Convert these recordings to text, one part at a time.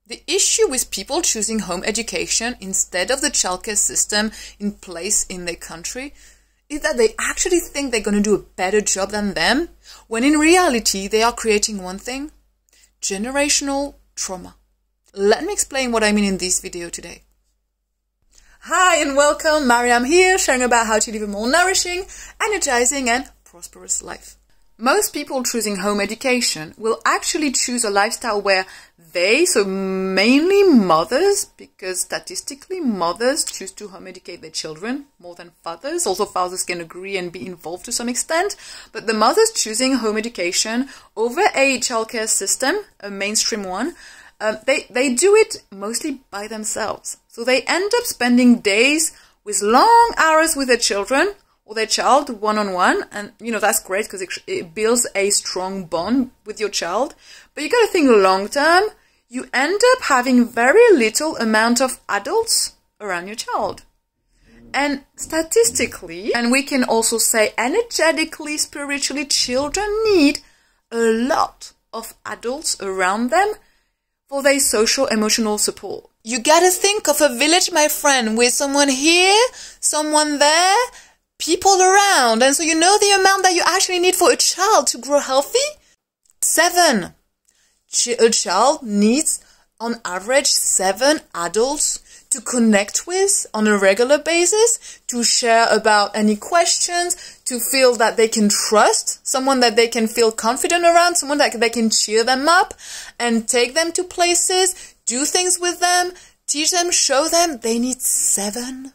The issue with people choosing home education instead of the childcare system in place in their country is that they actually think they're going to do a better job than them, when in reality they are creating one thing: generational trauma. Let me explain what I mean in this video today. Hi and welcome, Maryam here, sharing about how to live a more nourishing, energizing and prosperous life. Most people choosing home education will actually choose a lifestyle where they, so mainly mothers, because statistically mothers choose to home educate their children more than fathers. Also fathers can agree and be involved to some extent, but the mothers choosing home education over a childcare system, a mainstream one, they do it mostly by themselves. So they end up spending days with long hours with their children or their child one-on-one, and that's great because it builds a strong bond with your child. But you got to think long-term. You end up having very little amount of adults around your child. And statistically, and we can also say energetically, spiritually, children need a lot of adults around them for their social, emotional support. You gotta think of a village, my friend, with someone here, someone there, people around. And so you know the amount that you actually need for a child to grow healthy? 7. A child needs, on average, 7 adults to connect with on a regular basis, to share about any questions, to feel that they can trust, someone that they can feel confident around, someone that they can cheer them up and take them to places, do things with them, teach them, show them. They need 7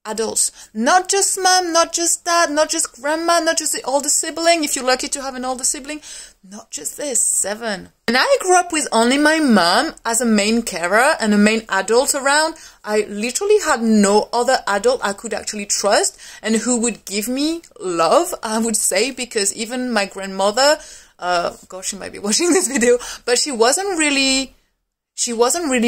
adults. Not just mom, not just dad, not just grandma, not just the older sibling, if you're lucky to have an older sibling. Not just this, 7. And I grew up with only my mom as a main carer and a main adult around. I literally had no other adult I could actually trust and who would give me love, I would say, because even my grandmother, gosh, she might be watching this video, but she wasn't really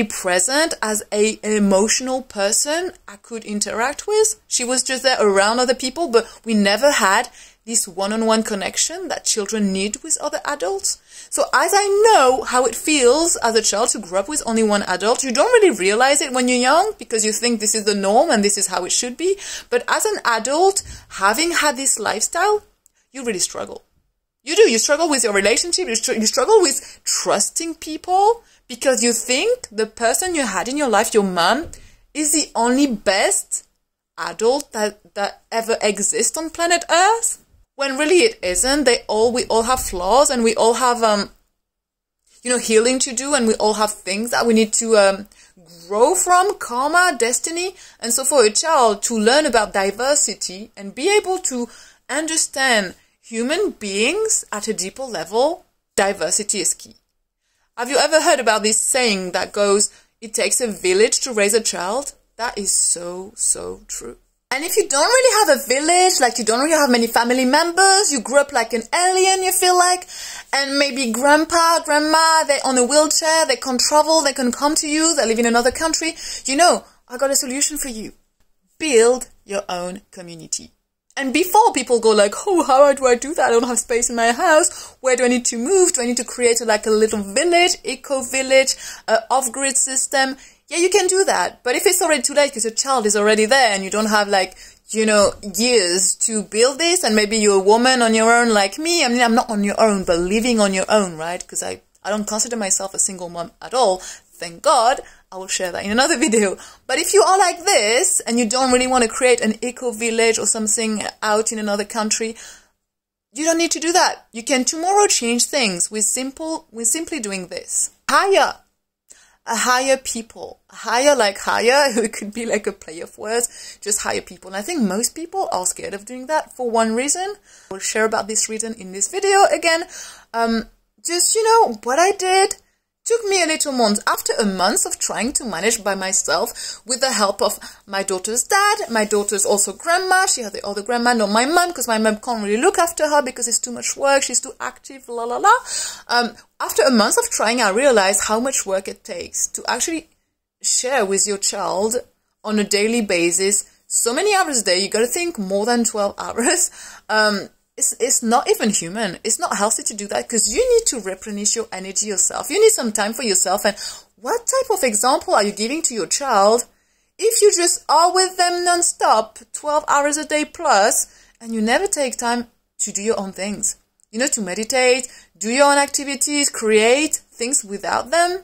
present as an emotional person I could interact with. She was just there around other people, but we never had this one-on-one connection that children need with other adults. So as I know how it feels as a child to grow up with only one adult, you don't really realize it when you're young because you think this is the norm and this is how it should be. But as an adult, having had this lifestyle, you really struggle. You do. You struggle with your relationship. You struggle with trusting people, because you think the person you had in your life, your mom, is the only best adult that ever exists on planet Earth. When really it isn't. We all have flaws, and we all have, healing to do, and we all have things that we need to grow from, karma, destiny. And so for a child to learn about diversity and be able to understand human beings at a deeper level, diversity is key. Have you ever heard about this saying that goes, it takes a village to raise a child? That is so, so true. And if you don't really have a village, like you don't really have many family members, you grew up like an alien, you feel like, and maybe grandpa, grandma, they're on a wheelchair, they can't travel, they can come to you, they live in another country, I got a solution for you. Build your own community. And before people go like, oh, how do I do that? I don't have space in my house. Where do I need to move? Do I need to create like a little village, eco-village, off-grid system? Yeah, you can do that. But if it's already too late because your child is already there and you don't have years to build this, and maybe you're a woman on your own like me. I mean, I'm not on your own, but living on your own, right? Because I don't consider myself a single mom at all. Thank God. I will share that in another video. But if you are like this and you don't really want to create an eco-village or something out in another country, you don't need to do that. You can tomorrow change things with simply doing this. Hire people. Hire, it could be like a play of words. Just hire people. And I think most people are scared of doing that for one reason. I'll share about this reason in this video again. What I did took me a little month. After a month of trying to manage by myself with the help of my daughter's dad, my daughter's also grandma. She had the other grandma, not my mom, because my mom can't really look after her because it's too much work. She's too active, la la la. After a month of trying, I realized how much work it takes to actually share with your child on a daily basis. So many hours a day, you got to think more than 12 hours. it's not even human. It's not healthy to do that, because you need to replenish your energy yourself. You need some time for yourself. And what type of example are you giving to your child if you just are with them non-stop, 12 hours a day plus, and you never take time to do your own things? You know, to meditate, do your own activities, create things without them?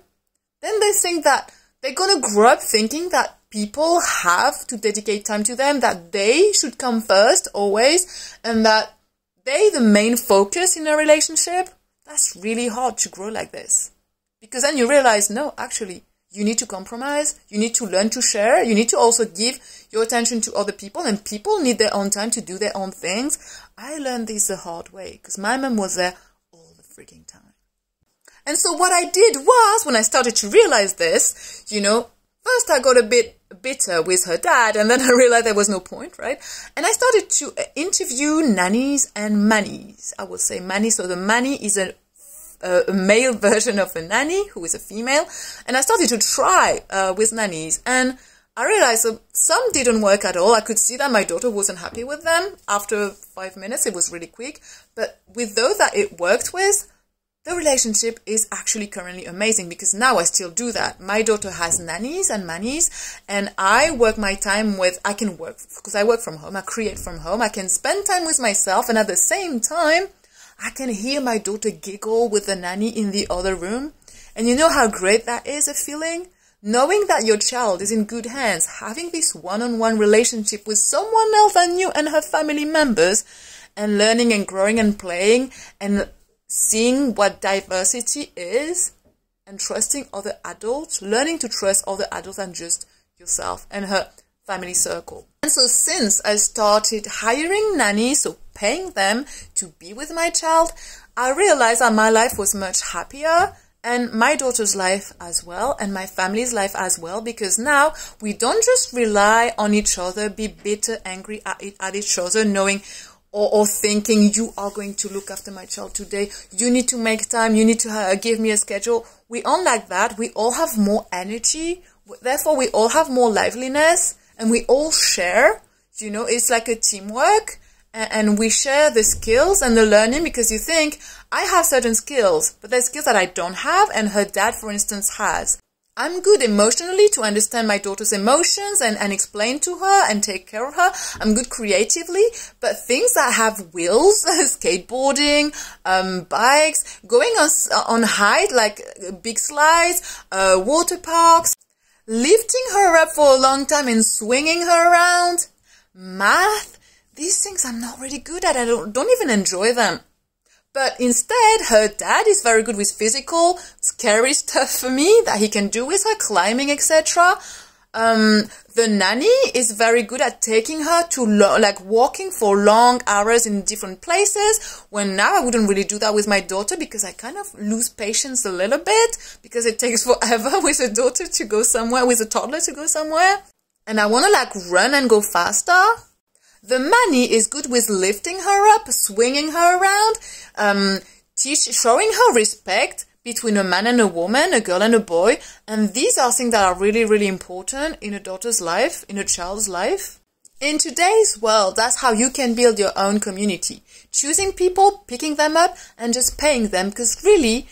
Then they think that they're going to grow up thinking that people have to dedicate time to them, that they should come first always, and that they the main focus in a relationship. That's really hard to grow like this. Because then you realize, no, actually, you need to compromise, you need to learn to share, you need to also give your attention to other people, and people need their own time to do their own things. I learned this the hard way, because my mom was there all the freaking time. And so what I did was, when I started to realize this, you know, first I got a bit bitter with her dad, and then I realized there was no point, right? And I started to interview nannies and mannies. I would say manny. So the manny is a male version of a nanny, who is a female. And I started to try with nannies, and I realized some didn't work at all. I could see that my daughter wasn't happy with them. After 5 minutes, it was really quick. But with those that it worked with, the relationship is actually currently amazing, because now I still do that. My daughter has nannies and mannies, and I work my time with, I can work, because I work from home, I create from home, I can spend time with myself, and at the same time, I can hear my daughter giggle with the nanny in the other room. And you know how great that is, a feeling? Knowing that your child is in good hands, having this one-on-one relationship with someone else than you and her family members, and learning and growing and playing, and seeing what diversity is, and trusting other adults, learning to trust other adults than just yourself and her family circle. And so since I started hiring nannies, so paying them to be with my child, I realized that my life was much happier, and my daughter's life as well, and my family's life as well, because now we don't just rely on each other, be bitter, angry at each other, knowing or thinking, you are going to look after my child today, you need to make time, you need to give me a schedule. We aren't like that. We all have more energy, therefore we all have more liveliness, and we all share. You know, it's like a teamwork, and we share the skills and the learning, because you think, I have certain skills, but there's skills that I don't have, and her dad, for instance, has. I'm good emotionally to understand my daughter's emotions and explain to her and take care of her. I'm good creatively, but things that have wheels, skateboarding, bikes, going on height, like big slides, water parks, lifting her up for a long time and swinging her around, math, these things I'm not really good at. I don't even enjoy them. But instead, her dad is very good with physical, scary stuff for me that he can do with her, climbing, etc. The nanny is very good at taking her to, like, walking for long hours in different places, when now I wouldn't really do that with my daughter, because I kind of lose patience a little bit, because it takes forever with a daughter to go somewhere, with a toddler to go somewhere. And I want to, like, run and go faster. The manny is good with lifting her up, swinging her around, showing her respect between a man and a woman, a girl and a boy. And these are things that are really, really important in a daughter's life, in a child's life. In today's world, that's how you can build your own community. Choosing people, picking them up, and just paying them, because really,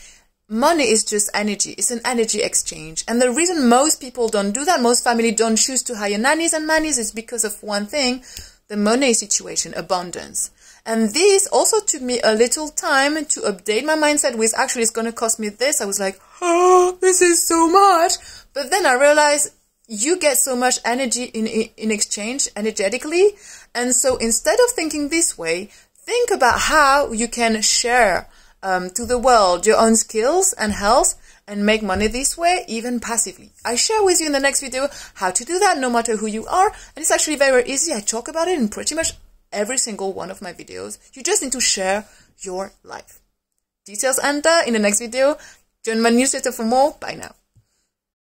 money is just energy. It's an energy exchange. And the reason most people don't do that, most families don't choose to hire nannies and mannies, is because of one thing: the money situation, abundance. And this also took me a little time to update my mindset with, actually, it's going to cost me this. I was like, oh, this is so much. But then I realized you get so much energy in exchange, energetically. And so instead of thinking this way, think about how you can share to the world your own skills and health, and make money this way, even passively. I share with you in the next video how to do that, no matter who you are. And it's actually very easy. I talk about it in pretty much every single one of my videos. You just need to share your life. Details under in the next video. Join my newsletter for more. Bye now.